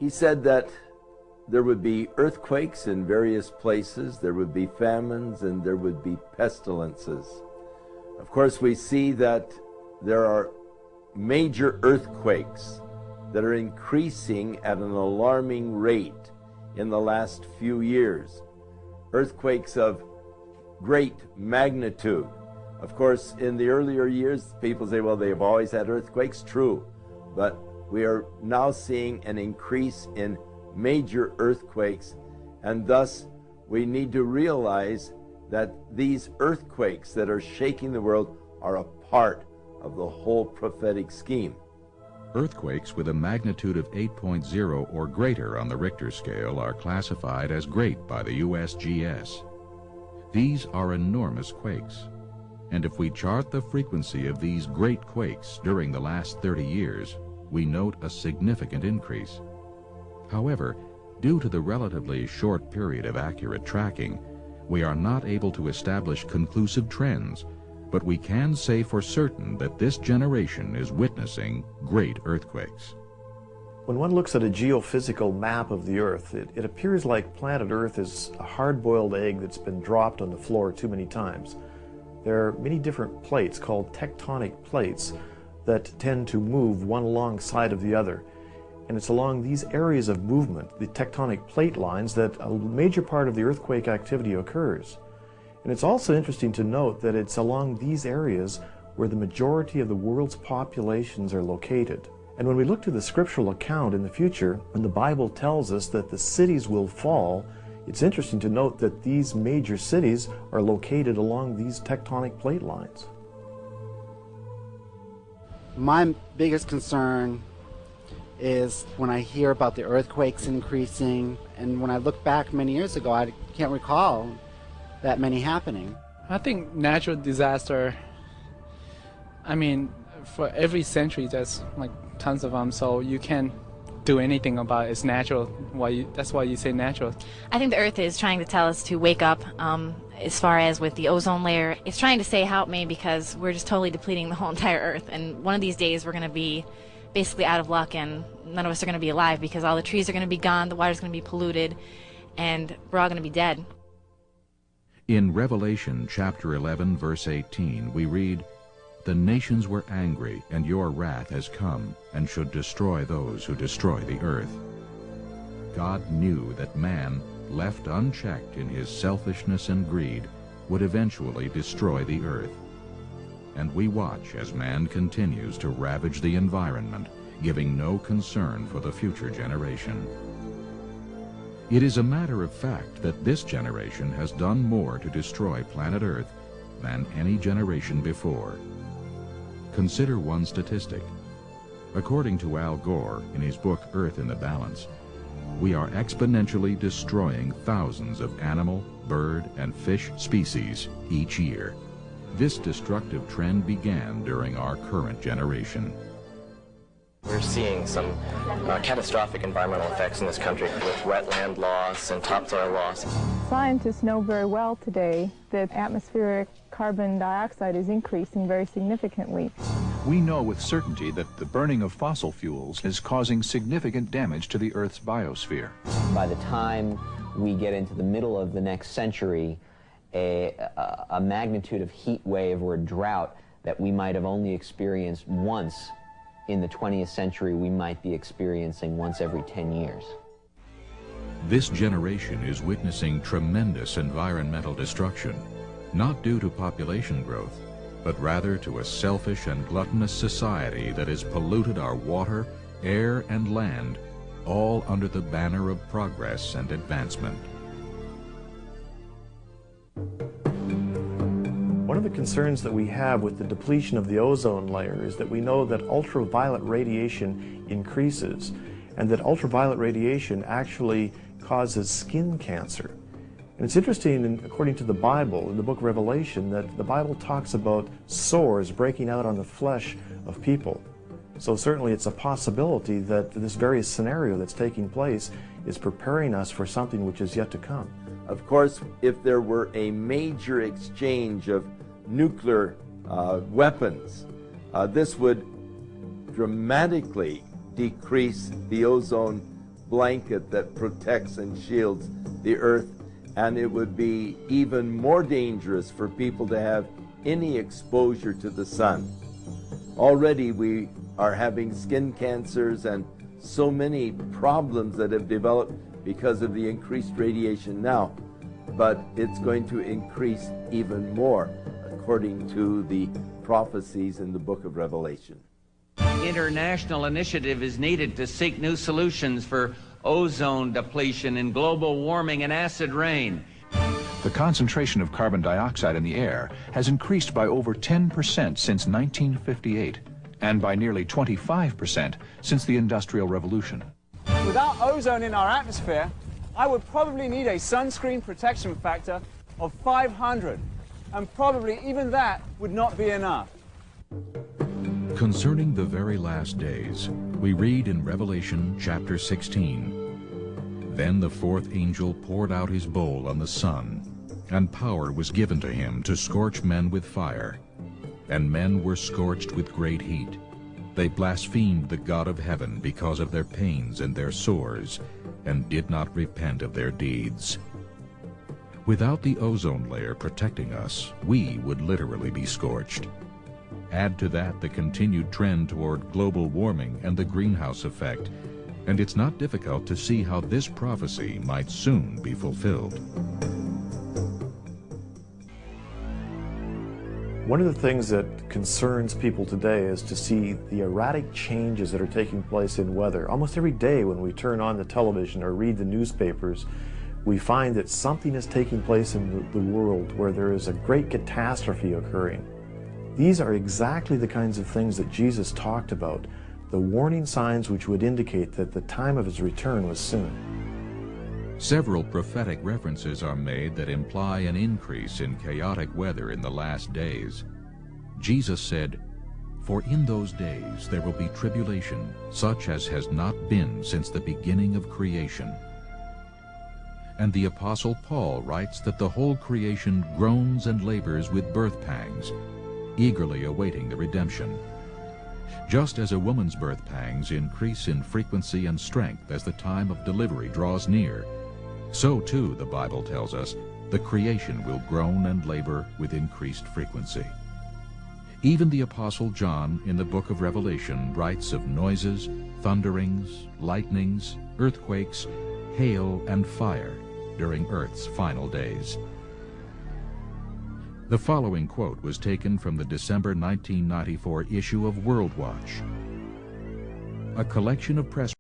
He said that there would be earthquakes in various places, there would be famines, and there would be pestilences. Of course, we see that there are major earthquakes that are increasing at an alarming rate in the last few years. Earthquakes of great magnitude. Of course, in the earlier years, people say, well, they've always had earthquakes. True, but we are now seeing an increase in major earthquakes, and thus we need to realize that these earthquakes that are shaking the world are a part of the whole prophetic scheme. Earthquakes with a magnitude of 8.0 or greater on the Richter scale are classified as great by the USGS. These are enormous quakes, and if we chart the frequency of these great quakes during the last 30 years, we note a significant increase. However, due to the relatively short period of accurate tracking, we are not able to establish conclusive trends, but we can say for certain that this generation is witnessing great earthquakes. When one looks at a geophysical map of the Earth, it appears like planet Earth is a hard-boiled egg that's been dropped on the floor too many times. There are many different plates called tectonic plates that tend to move one alongside of the other. And it's along these areas of movement, the tectonic plate lines, that a major part of the earthquake activity occurs. And it's also interesting to note that it's along these areas where the majority of the world's populations are located. And when we look to the scriptural account in the future, when the Bible tells us that the cities will fall, it's interesting to note that these major cities are located along these tectonic plate lines. My biggest concern is when I hear about the earthquakes increasing, and when I look back many years ago, I can't recall that many happening. I think natural disaster, I mean, for every century there's like tons of them, so you can't do anything about it. It's natural. That's why you say natural. I think the Earth is trying to tell us to wake up. As far as with the ozone layer, it's trying to say help me, because we're just totally depleting the whole entire Earth, and one of these days we're going to be basically out of luck, and none of us are going to be alive because all the trees are going to be gone, the water's going to be polluted, and we're all going to be dead. In Revelation chapter 11, verse 18, we read, "The nations were angry, and your wrath has come, and should destroy those who destroy the earth." God knew that man, left unchecked in his selfishness and greed, would eventually destroy the earth. And we watch as man continues to ravage the environment, giving no concern for the future generation. It is a matter of fact that this generation has done more to destroy planet Earth than any generation before. Consider one statistic. According to Al Gore in his book Earth in the Balance, we are exponentially destroying thousands of animal, bird, and fish species each year. This destructive trend began during our current generation. We're seeing some catastrophic environmental effects in this country with wetland loss and topsoil loss. Scientists know very well today that atmospheric carbon dioxide is increasing very significantly. We know with certainty that the burning of fossil fuels is causing significant damage to the Earth's biosphere. By the time we get into the middle of the next century, a magnitude of heat wave or a drought that we might have only experienced once in the 20th century, we might be experiencing once every 10 years. This generation is witnessing tremendous environmental destruction, not due to population growth, but rather to a selfish and gluttonous society that has polluted our water, air, and land, all under the banner of progress and advancement. One of the concerns that we have with the depletion of the ozone layer is that we know that ultraviolet radiation increases, and that ultraviolet radiation actually causes skin cancer. And it's interesting, according to the Bible, in the book of Revelation, that the Bible talks about sores breaking out on the flesh of people. So certainly it's a possibility that this very scenario that's taking place is preparing us for something which is yet to come. Of course, if there were a major exchange of nuclear weapons, this would dramatically decrease the ozone blanket that protects and shields the earth, and it would be even more dangerous for people to have any exposure to the sun. Already we are having skin cancers and so many problems that have developed because of the increased radiation now, but it's going to increase even more according to the prophecies in the book of Revelation. International initiative is needed to seek new solutions for ozone depletion and global warming and acid rain. The concentration of carbon dioxide in the air has increased by over 10% since 1958 and by nearly 25% since the Industrial Revolution. Without ozone in our atmosphere, I would probably need a sunscreen protection factor of 500, and probably even that would not be enough. Concerning the very last days, we read in Revelation chapter 16, "Then the fourth angel poured out his bowl on the sun, and power was given to him to scorch men with fire. And men were scorched with great heat. They blasphemed the God of heaven because of their pains and their sores, and did not repent of their deeds." Without the ozone layer protecting us, we would literally be scorched. Add to that the continued trend toward global warming and the greenhouse effect, and it's not difficult to see how this prophecy might soon be fulfilled. One of the things that concerns people today is to see the erratic changes that are taking place in weather. Almost every day when we turn on the television or read the newspapers, we find that something is taking place in the world where there is a great catastrophe occurring. These are exactly the kinds of things that Jesus talked about, the warning signs which would indicate that the time of his return was soon. Several prophetic references are made that imply an increase in chaotic weather in the last days. Jesus said, "For in those days there will be tribulation, such as has not been since the beginning of creation." And the Apostle Paul writes that the whole creation groans and labors with birth pangs, eagerly awaiting the redemption. Just as a woman's birth pangs increase in frequency and strength as the time of delivery draws near, so too, the Bible tells us, the creation will groan and labor with increased frequency. Even the Apostle John in the book of Revelation writes of noises, thunderings, lightnings, earthquakes, hail, and fire during Earth's final days. The following quote was taken from the December 1994 issue of World Watch, a collection of press